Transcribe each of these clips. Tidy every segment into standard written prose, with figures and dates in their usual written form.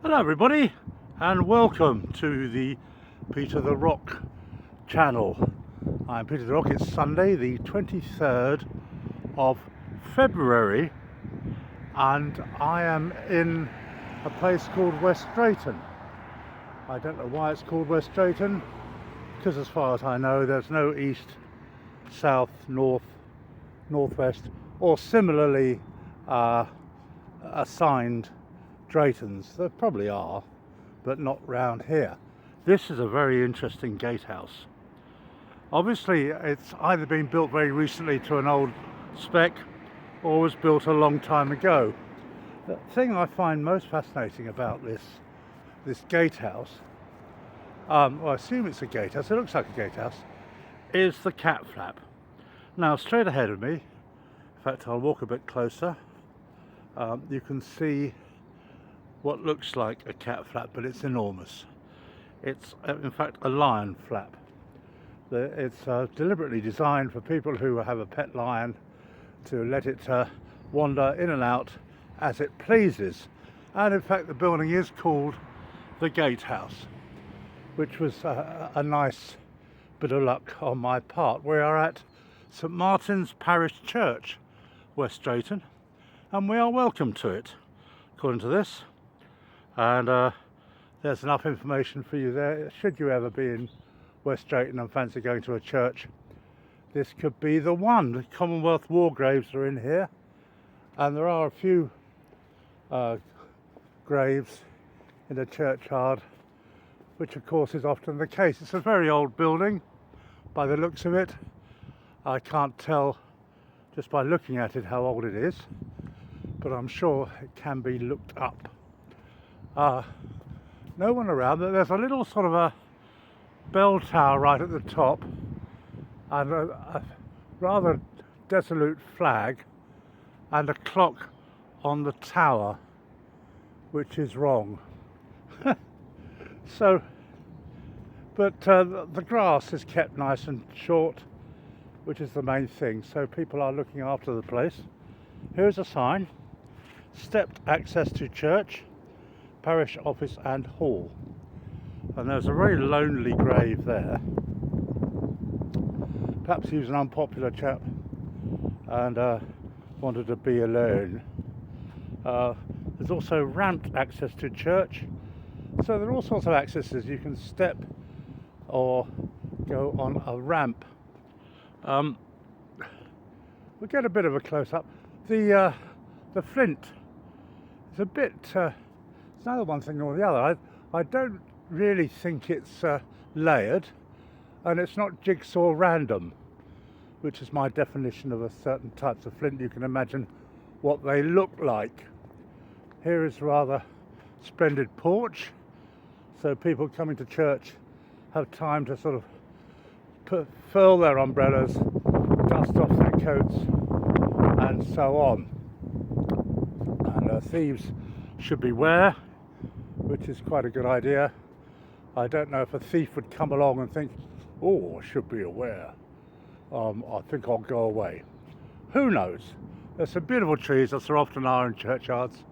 Hello everybody and welcome to the Peter the Rock channel. I'm Peter the Rock. It's Sunday the 23rd of February and I am in a place called West Drayton. I don't know why it's called West Drayton, because as far as I know there's no east, south, north, northwest or similarly assigned Draytons. There probably are, but not round here. This is a very interesting gatehouse. Obviously it's either been built very recently to an old spec or was built a long time ago. The thing I find most fascinating about this gatehouse, well, I assume it's a gatehouse, it looks like a gatehouse, is the cat flap. Now straight ahead of me, in fact I'll walk a bit closer, you can see what looks like a cat flap, but it's enormous. It's in fact a lion flap. It's deliberately designed for people who have a pet lion to let it wander in and out as it pleases. And in fact the building is called the Gatehouse, which was a nice bit of luck on my part. We are at St Martin's Parish Church, West Drayton, and we are welcome to it, according to this. And there's enough information for you there. Should you ever be in West Drayton and fancy going to a church, this could be the one. The Commonwealth war graves are in here, and there are a few graves in the churchyard, which of course is often the case. It's a very old building by the looks of it. I can't tell just by looking at it how old it is, but I'm sure it can be looked up. No one around. There's a little sort of a bell tower right at the top and a rather dissolute flag and a clock on the tower, which is wrong. So, but the grass is kept nice and short, which is the main thing, so people are looking after the place. Here's a sign: stepped access to church, parish office and hall. And there's a very lonely grave there. Perhaps he was an unpopular chap and wanted to be alone. There's also ramped access to church, so there are all sorts of accesses. You can step or go on a ramp. We'll get a bit of a close-up. The flint is a bit it's neither one thing nor the other. I don't really think it's layered, and it's not jigsaw random, which is my definition of a certain types of flint. You can imagine what they look like. Here is rather splendid porch, so people coming to church have time to sort of furl their umbrellas, dust off their coats, and so on. And thieves should beware, which is quite a good idea. I don't know if a thief would come along and think, oh, I should be aware. I think I'll go away. Who knows? There's some beautiful trees, as there often are in churchyards.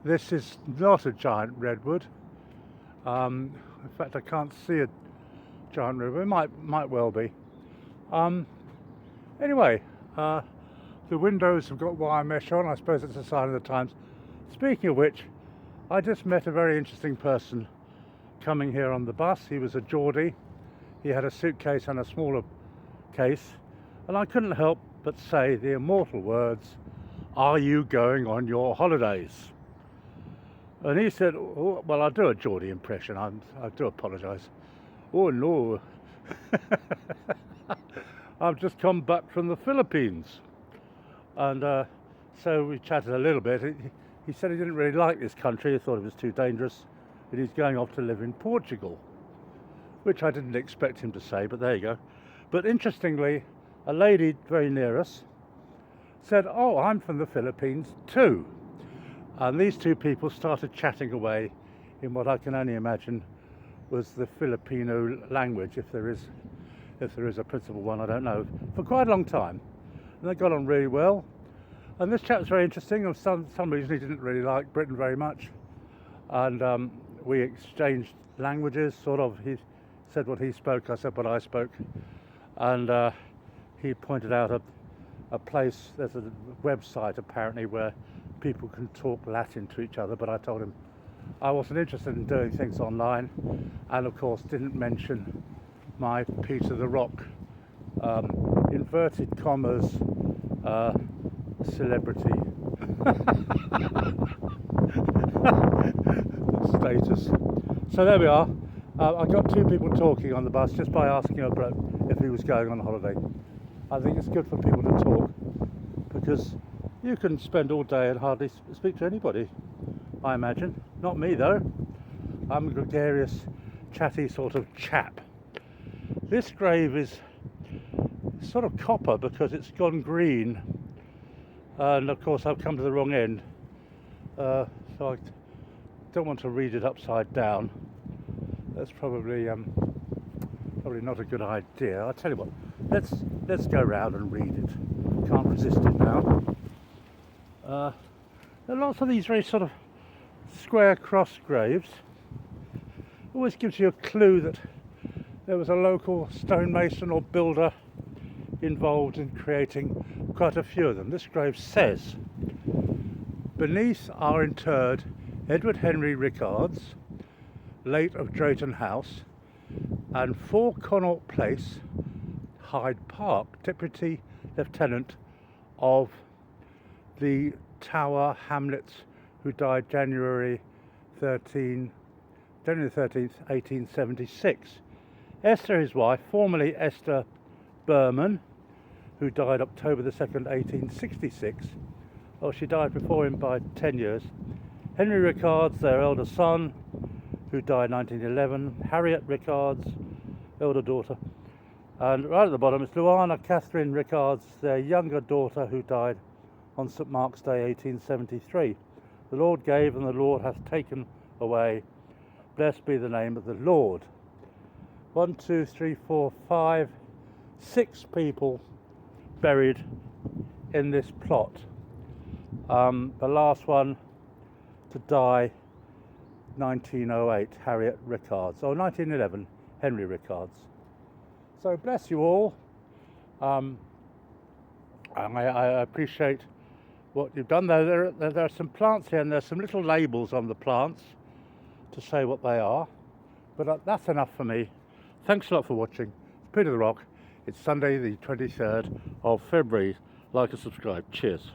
This is not a giant redwood. In fact, I can't see a giant redwood. It might well be. Anyway, the windows have got wire mesh on. I suppose it's a sign of the times. Speaking of which, I just met a very interesting person coming here on the bus. He was a Geordie. He had a suitcase and a smaller case, and I couldn't help but say the immortal words, "Are you going on your holidays?" And he said, oh, well, I'll do a Geordie impression. I do apologise. Oh no, I've just come back from the Philippines. And so we chatted a little bit. He said he didn't really like this country. He thought it was too dangerous, and he's going off to live in Portugal, which I didn't expect him to say, but there you go. But interestingly, a lady very near us said, oh, I'm from the Philippines too. And these two people started chatting away in what I can only imagine was the Filipino language, if there is a principal one, I don't know, for quite a long time. And they got on really well. And this chap was very interesting. For some reason he didn't really like Britain very much. and we exchanged languages, sort of. He said what he spoke, I said what I spoke, and he pointed out a place, there's a website apparently where people can talk Latin to each other, but I told him I wasn't interested in doing things online, and of course didn't mention my Peter the Rock, inverted commas, celebrity status. So there we are. I got two people talking on the bus just by asking a bloke if he was going on holiday. I think it's good for people to talk, because you can spend all day and hardly speak to anybody, I imagine. Not me though. I'm a gregarious, chatty sort of chap. This grave is sort of copper because it's gone green, and of course I've come to the wrong end, so I don't want to read it upside down. That's probably not a good idea. I'll tell you what, let's go round and read it. Can't resist it now. There are lots of these very sort of square cross graves. Always gives you a clue that there was a local stonemason or builder involved in creating quite a few of them. This grave says, beneath are interred Edward Henry Rickards, late of Drayton House, and 4 Connaught Place, Hyde Park, Deputy Lieutenant of the Tower Hamlets, who died January 13th, 1876. Esther, his wife, formerly Esther Berman, who died October the 2nd, 1866. Oh, she died before him by 10 years. Henry Rickards, their elder son, who died 1911. Harriet Rickards, elder daughter. And right at the bottom is Luana Catherine Rickards, their younger daughter, who died on St. Mark's Day, 1873. The Lord gave and the Lord hath taken away. Blessed be the name of the Lord. 1, 2, 3, 4, 5, 6 people buried in this plot. The last one to die, 1908, Harriet Rickards, or 1911, Henry Rickards. So bless you all. I appreciate what you've done. There are some plants here, and there's some little labels on the plants to say what they are, but that's enough for me. Thanks a lot for watching. It's Peter the Rock. It's Sunday the 23rd of February. Like and subscribe. Cheers.